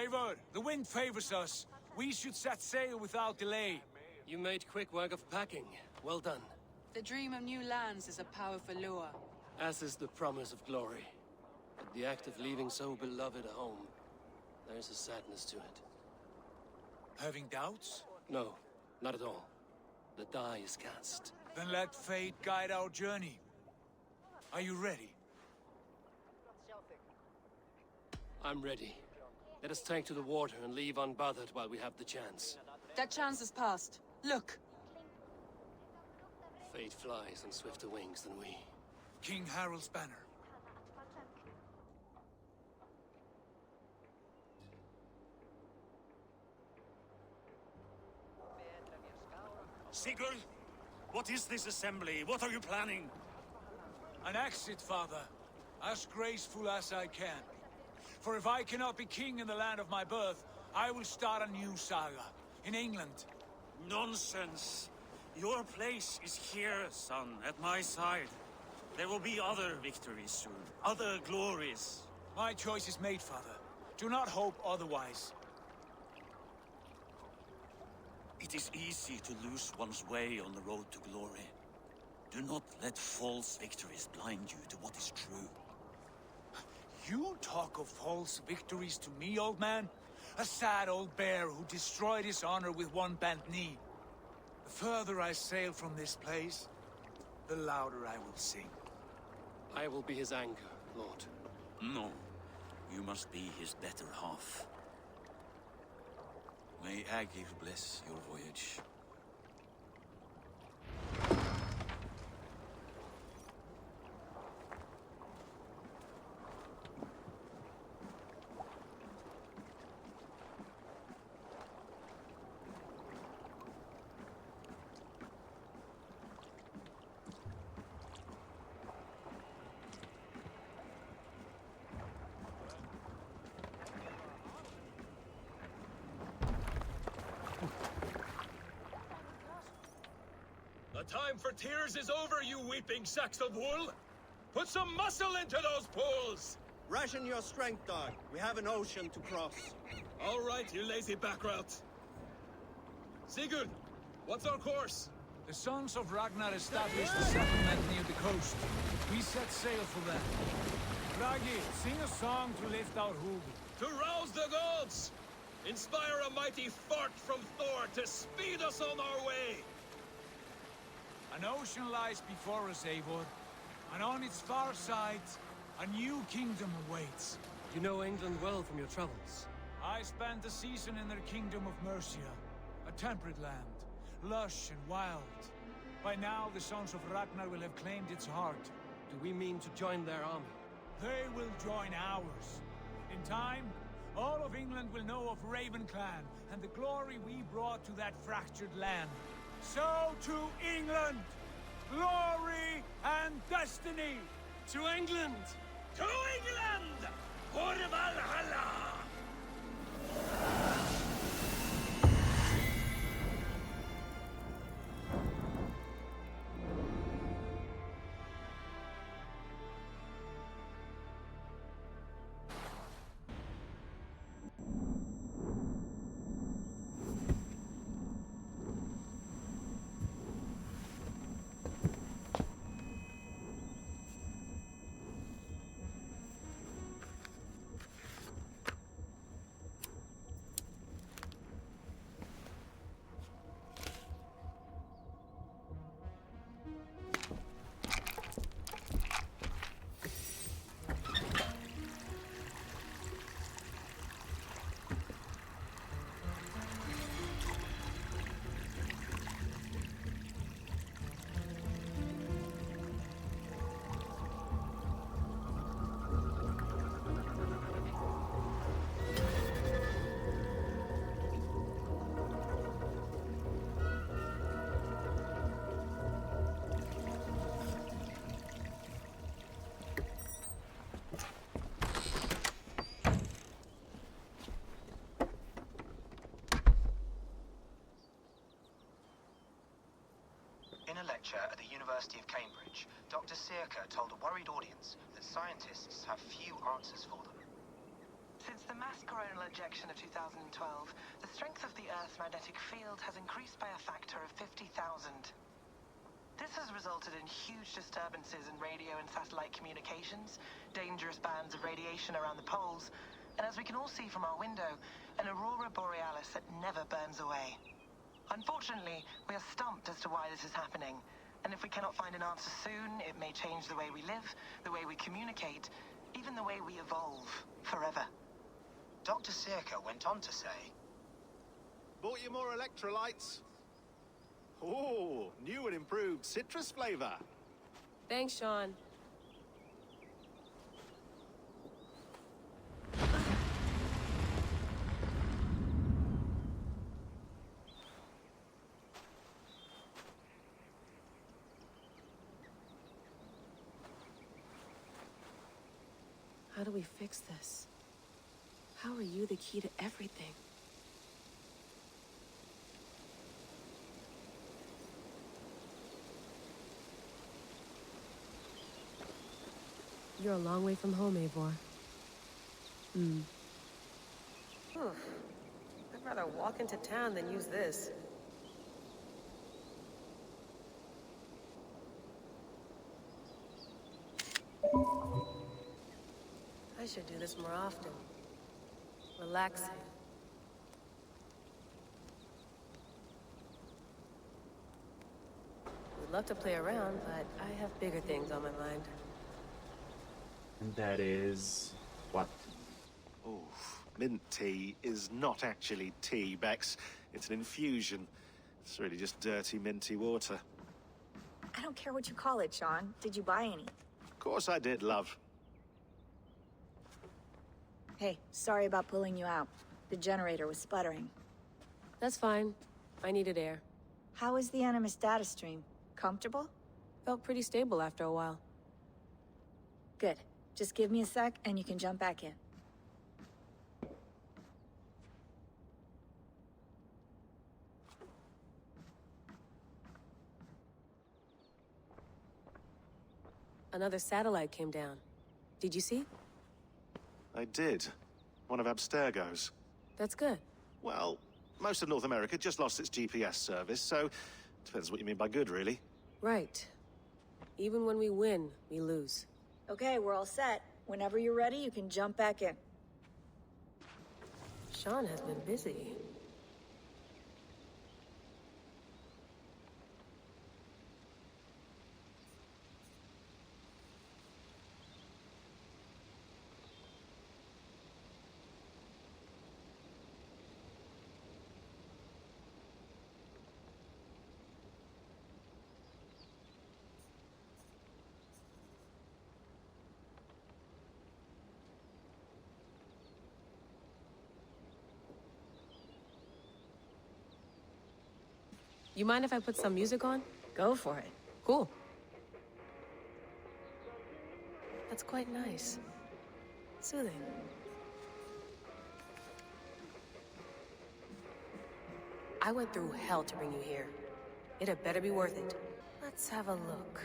Eivor, the wind favors us. We should set sail without delay. You made quick work of packing. Well done. The dream of new lands is a powerful lure. As is the promise of glory. But the act of leaving so beloved a home, there's a sadness to it. Having doubts? No, not at all. The die is cast. Then let fate guide our journey. Are you ready? I'm ready. Let us take to the water and leave unbothered while we have the chance. That chance is past. Look! Fate flies on swifter wings than we. King Harald's banner. Sigurd, what is this assembly? What are you planning? An exit, father. As graceful as I can. For if I cannot be king in the land of my birth, I will start a new saga. In England. Nonsense. Your place is here, son, at my side. There will be other victories soon. Other glories. My choice is made, father. Do not hope otherwise. It is easy to lose one's way on the road to glory. Do not let false victories blind you to what is true. You talk of false victories to me, old man? A sad old bear who destroyed his honor with one bent knee. The further I sail from this place, the louder I will sing. I will be his anchor, Lord. No. You must be his better half. May Agir bless your voyage. The time for tears is over, you weeping sacks of wool! Put some muscle into those pulls! Ration your strength, dog. We have an ocean to cross. All right, you lazy backrout. Sigurd, what's our course? The sons of Ragnar established a settlement near the coast. We set sail for them. Ragi, sing a song to lift our hood. To rouse the gods! Inspire a mighty fart from Thor to speed us on our way! An ocean lies before us, Eivor, and on its far side, a new kingdom awaits. You know England well from your travels. I spent a season in their kingdom of Mercia, a temperate land, lush and wild. By now, the sons of Ragnar will have claimed its heart. Do we mean to join their army? They will join ours. In time, all of England will know of Raven Clan and the glory we brought to that fractured land. So to England! Glory and destiny! To England! To England! For Valhalla! In a lecture at the University of Cambridge, Dr. Sirka told a worried audience that scientists have few answers for them. Since Since the mass coronal ejection of 2012, the strength of the Earth's magnetic field has increased by a factor of 50,000. This has resulted in huge disturbances in radio and satellite communications, dangerous bands of radiation around the poles, and as we can all see from our window, an aurora borealis that never burns away. Unfortunately, we are stumped as to why this is happening, and if we cannot find an answer soon, it may change the way we live, the way we communicate, even the way we evolve, forever. Dr. Circa went on to say, Bought you more electrolytes? Oh, new and improved citrus flavor. Thanks, Shaun. How do we fix this? How are you the key to everything? You're a long way from home, Eivor. I'd rather walk into town than use this. I should do this more often. Relaxing. We'd love to play around, but I have bigger things on my mind. And that is... what? Oh, mint tea is not actually tea, Bex. It's an infusion. It's really just dirty, minty water. I don't care what you call it, Shaun. Did you buy any? Of course I did, love. Hey, sorry about pulling you out. The generator was sputtering. That's fine. I needed air. How is the Animus data stream? Comfortable? Felt pretty stable after a while. Good. Just give me a sec and you can jump back in. Another satellite came down. Did you see? I did. One of Abstergo's. That's good. Well, most of North America just lost its GPS service, so... depends what you mean by good, really. Right. Even when we win, we lose. Okay, we're all set. Whenever you're ready, you can jump back in. Shaun has been busy. You mind if I put some music on? Go for it. Cool. That's quite nice. Soothing. I went through hell to bring you here. It had better be worth it. Let's have a look.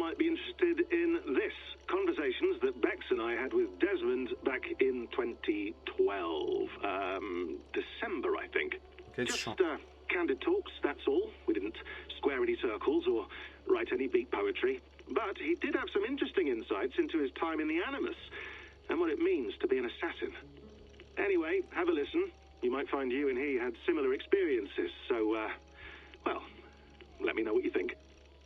might be interested in this. Conversations that Bex and I had with Desmond back in 2012. December, I think. Okay, Just Shaun. candid talks, that's all. We didn't square any circles or write any beat poetry. But he did have some interesting insights into his time in the Animus and what it means to be an assassin. Anyway, have a listen. You might find you and he had similar experiences, so, well, let me know what you think.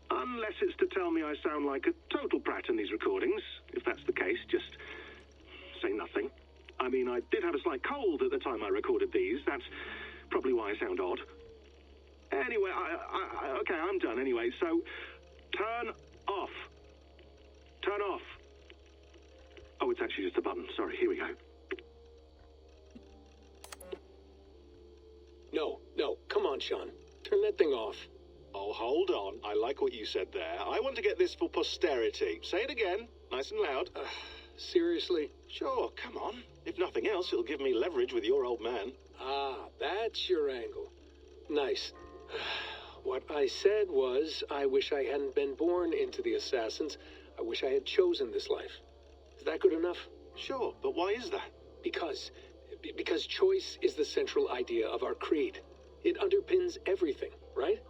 Unless it's to tell me I sound like a total brat in these recordings. If that's the case, just say nothing. I mean, I did have a slight cold at the time I recorded these. That's probably why I sound odd. Anyway, okay, I'm done anyway, so turn off. Turn off. Oh, it's actually just a button. Sorry, here we go. No, come on, Shaun. Turn that thing off. Oh, hold on. I like what you said there. I want to get this for posterity. Say it again, nice and loud. Seriously? Sure, come on. If nothing else, it'll give me leverage with your old man. Ah, that's your angle. Nice. What I said was, I wish I hadn't been born into the Assassins. I wish I had chosen this life. Is that good enough? Sure, but why is that? Because choice is the central idea of our creed. It underpins everything, right?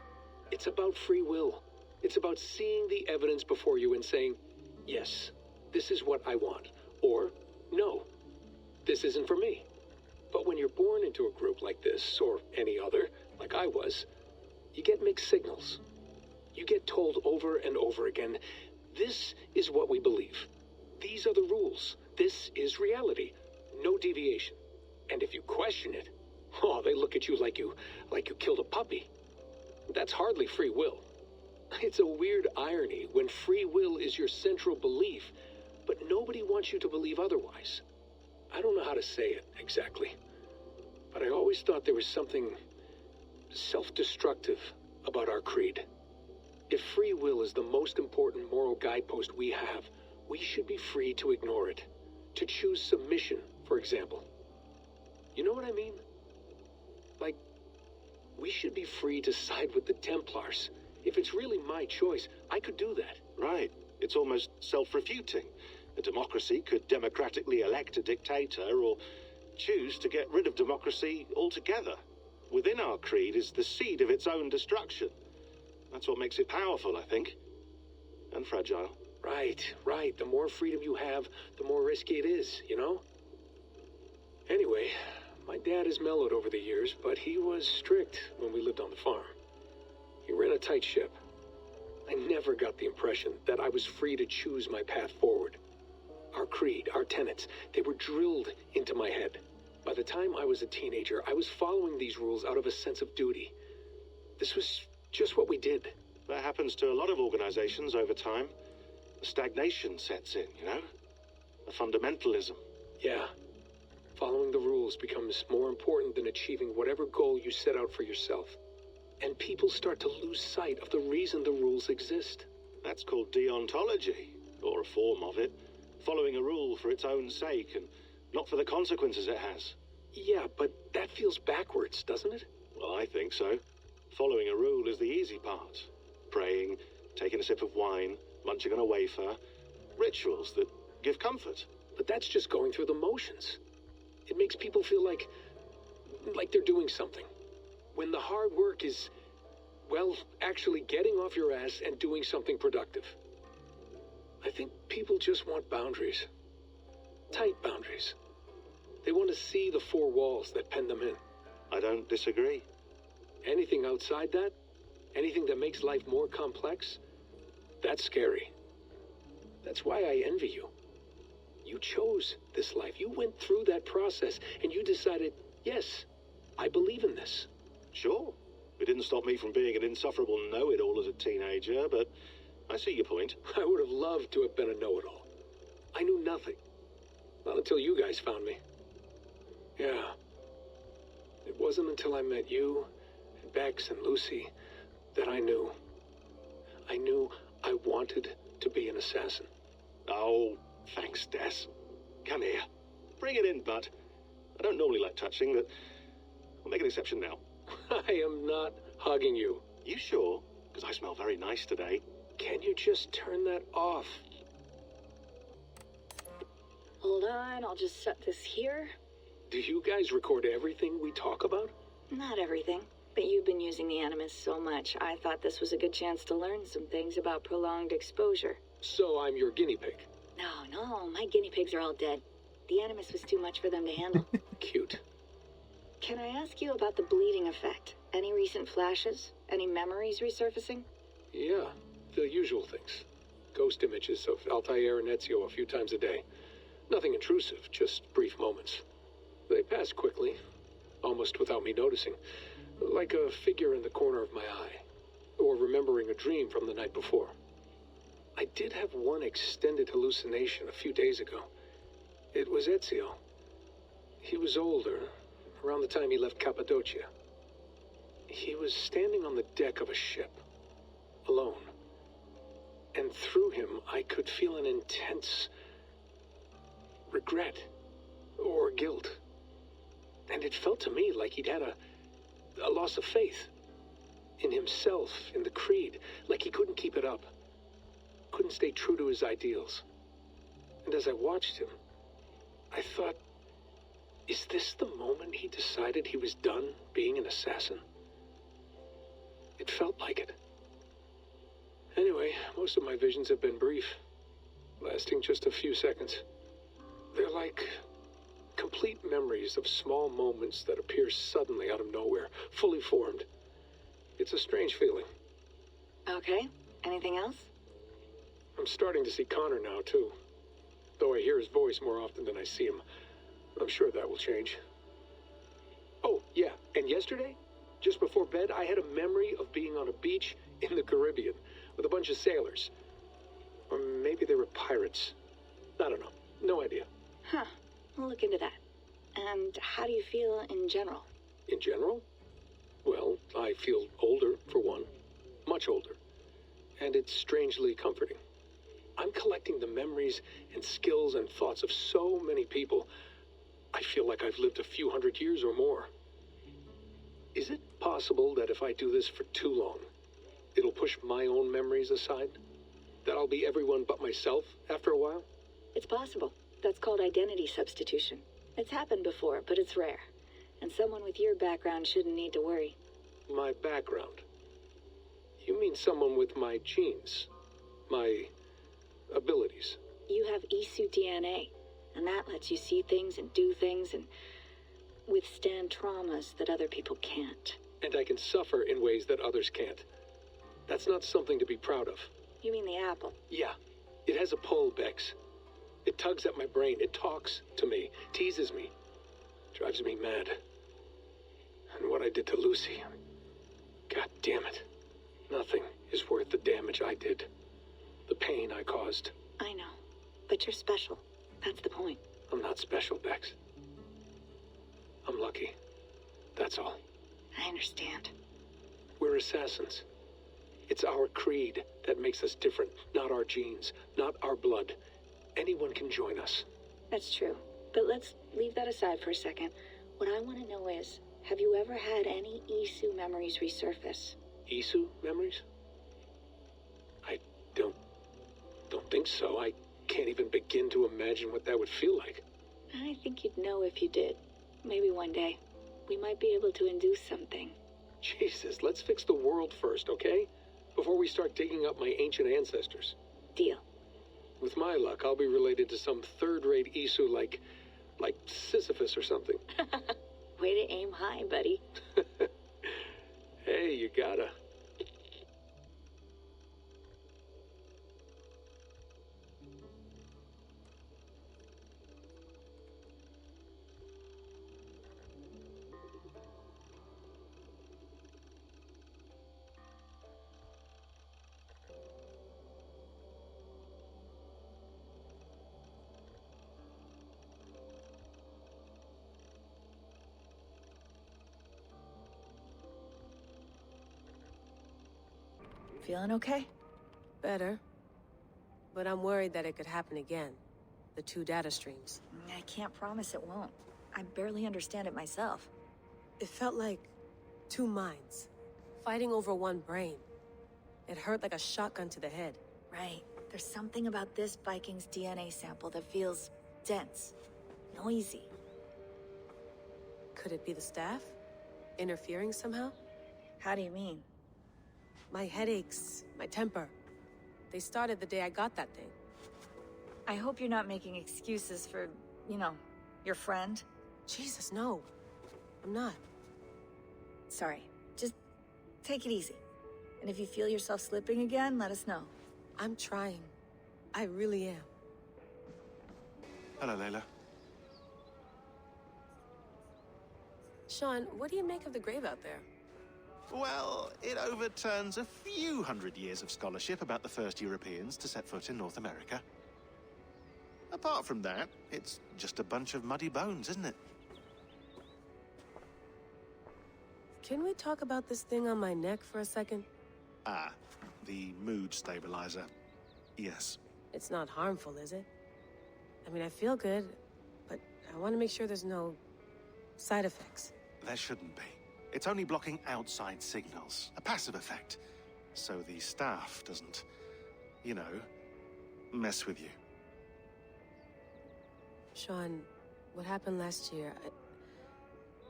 It's about free will. It's about seeing the evidence before you and saying, yes, this is what I want. Or, no, this isn't for me. But when you're born into a group like this, or any other, like I was, you get mixed signals. You get told over and over again, this is what we believe. These are the rules. This is reality. No deviation. And if you question it, oh, they look at you like you killed a puppy. That's hardly free will. It's a weird irony when free will is your central belief, but nobody wants you to believe otherwise. I don't know how to say it exactly, but I always thought there was something self-destructive about our creed. If free will is the most important moral guidepost we have, we should be free to ignore it. To choose submission, for example. You know what I mean? Like, we should be free to side with the Templars. If it's really my choice, I could do that. Right. It's almost self-refuting. A democracy could democratically elect a dictator or choose to get rid of democracy altogether. Within our creed is the seed of its own destruction. That's what makes it powerful, I think. And fragile. Right. The more freedom you have, the more risky it is, you know? Anyway, my dad has mellowed over the years, but he was strict when we lived on the farm. He ran a tight ship. I never got the impression that I was free to choose my path forward. Our creed, our tenets, they were drilled into my head. By the time I was a teenager, I was following these rules out of a sense of duty. This was just what we did. That happens to a lot of organizations over time. A stagnation sets in, you know? A fundamentalism. Yeah. Following the rules becomes more important than achieving whatever goal you set out for yourself. And people start to lose sight of the reason the rules exist. That's called deontology, or a form of it. Following a rule for its own sake and not for the consequences it has. Yeah, but that feels backwards, doesn't it? Well, I think so. Following a rule is the easy part. Praying, taking a sip of wine, munching on a wafer. Rituals that give comfort. But that's just going through the motions. It makes people feel like they're doing something. When the hard work is, well, actually getting off your ass and doing something productive. I think people just want boundaries. Tight boundaries. They want to see the four walls that pen them in. I don't disagree. Anything outside that, anything that makes life more complex, that's scary. That's why I envy you. You chose this life. You went through that process and you decided, yes, I believe in this. Sure. It didn't stop me from being an insufferable know-it-all as a teenager, but I see your point. I would have loved to have been a know-it-all. I knew nothing. Not until you guys found me. Yeah. It wasn't until I met you, and Bex and Lucy, that I knew. I knew I wanted to be an assassin. Oh, thanks, Des. Come here. Bring it in, bud. I don't normally like touching, but I'll make an exception now. I am not hugging you. You sure? Because I smell very nice today. Can you just turn that off? Hold on, I'll just set this here. Do you guys record everything we talk about? Not everything, but you've been using the Animus so much, I thought this was a good chance to learn some things about prolonged exposure. So I'm your guinea pig. No, my guinea pigs are all dead. The Animus was too much for them to handle. Cute. Can I ask you about the bleeding effect? Any recent flashes? Any memories resurfacing? Yeah, the usual things. Ghost images of Altair and Ezio a few times a day. Nothing intrusive, just brief moments. They pass quickly, almost without me noticing. Like a figure in the corner of my eye. Or remembering a dream from the night before. I did have one extended hallucination a few days ago. It was Ezio. He was older, around the time he left Cappadocia. He was standing on the deck of a ship, alone. And through him, I could feel an intense regret or guilt. And it felt to me like he'd had a loss of faith in himself, in the creed, like he couldn't keep it up, couldn't stay true to his ideals. And as I watched him, I thought, is this the moment he decided he was done being an assassin? It felt like it. Anyway, most of my visions have been brief, lasting just a few seconds. They're like complete memories of small moments that appear suddenly out of nowhere, fully formed. It's a strange feeling. Okay, anything else? I'm starting to see Connor now, too. Though I hear his voice more often than I see him. I'm sure that will change. Oh, yeah, and yesterday, just before bed, I had a memory of being on a beach in the Caribbean with a bunch of sailors. Or maybe they were pirates. I don't know. No idea. Huh. We'll look into that. And how do you feel in general? In general? Well, I feel older, for one. Much older. And it's strangely comforting. I'm collecting the memories and skills and thoughts of so many people. I feel like I've lived a few hundred years or more. Is it possible that if I do this for too long, it'll push my own memories aside? That I'll be everyone but myself after a while? It's possible. That's called identity substitution. It's happened before, but it's rare. And someone with your background shouldn't need to worry. My background? You mean someone with my genes? My abilities? You have Isu DNA, and that lets you see things and do things and withstand traumas that other people can't. And I can suffer in ways that others can't. That's not something to be proud of. You mean the apple? Yeah. It has a pull, Bex. It tugs at my brain. It talks to me. Teases me. Drives me mad. And what I did to Lucy. God damn it. Nothing is worth the damage I did. The pain I caused. I know. But you're special. That's the point. I'm not special, Bex. I'm lucky. That's all. I understand. We're assassins. It's our creed that makes us different, not our genes, not our blood. Anyone can join us. That's true. But let's leave that aside for a second. What I want to know is, have you ever had any Isu memories resurface? Isu memories? I don't think so. I can't even begin to imagine what that would feel like. I think you'd know if you did. Maybe one day. We might be able to induce something. Jesus, let's fix the world first, okay? Before we start digging up my ancient ancestors. Deal. With my luck, I'll be related to some third-rate Isu like Sisyphus or something. Way to aim high, buddy. Hey, you gotta. Feeling okay? Better. But I'm worried that it could happen again. The two data streams. I can't promise it won't. I barely understand it myself. It felt like two minds, fighting over one brain. It hurt like a shotgun to the head. Right. There's something about this Viking's DNA sample that feels dense, noisy. Could it be the staff? Interfering somehow? How do you mean? My headaches, my temper. They started the day I got that thing. I hope you're not making excuses for, you know, your friend. Jesus, no. I'm not. Sorry. Just take it easy. And if you feel yourself slipping again, let us know. I'm trying. I really am. Hello, Leyla. Shaun, what do you make of the grave out there? Well, it overturns a few hundred years of scholarship about the first Europeans to set foot in North America. Apart from that, it's just a bunch of muddy bones, isn't it? Can we talk about this thing on my neck for a second? Ah, the mood stabilizer. Yes. It's not harmful, is it? I mean, I feel good, but I want to make sure there's no side effects. There shouldn't be. It's only blocking outside signals, a passive effect. So the staff doesn't, you know, mess with you. Shaun, what happened last year,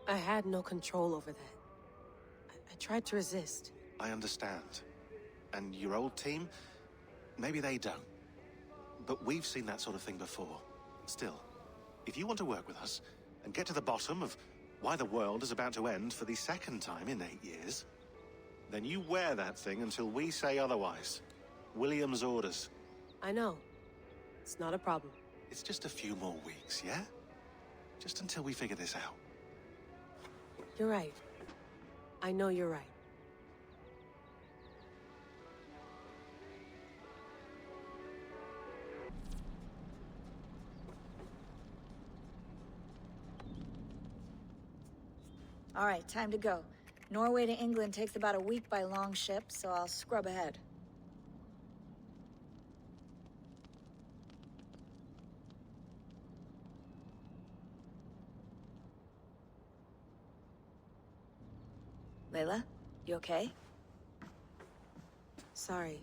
I had no control over that. I tried to resist. I understand. And your old team, maybe they don't. But we've seen that sort of thing before. Still, if you want to work with us and get to the bottom of why the world is about to end for the second time in 8 years, then you wear that thing until we say otherwise. William's orders. I know. It's not a problem. It's just a few more weeks, yeah? Just until we figure this out. You're right. I know you're right. All right, time to go. Norway to England takes about a week by long ship, so I'll scrub ahead. Leyla, you okay? Sorry.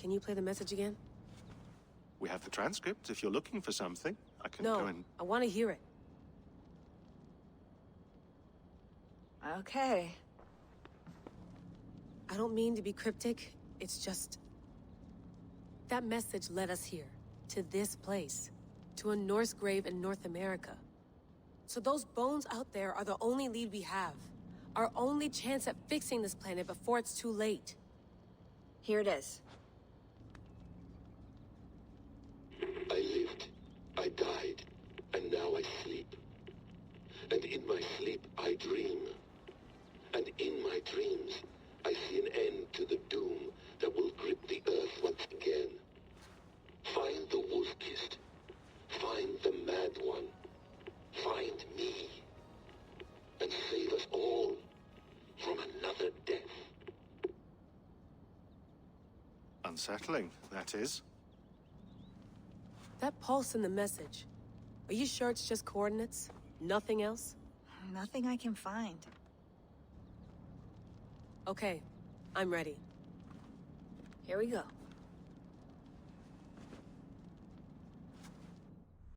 Can you play the message again? We have the transcript if you're looking for something. I can No, go and... I want to hear it. Okay. I don't mean to be cryptic. It's just... that message led us here. To this place. To a Norse grave in North America. So those bones out there are the only lead we have. Our only chance at fixing this planet before it's too late. Here it is. I lived, I died, and now I sleep. And in my sleep I dream. And in my dreams I see an end to the doom that will grip the earth once again. Find the wolf-kissed. Find the mad one. Find me. And save us all from another death. Unsettling, that is. That pulse in the message. Are you sure it's just coordinates? Nothing else? Nothing I can find. Okay, I'm ready. Here we go.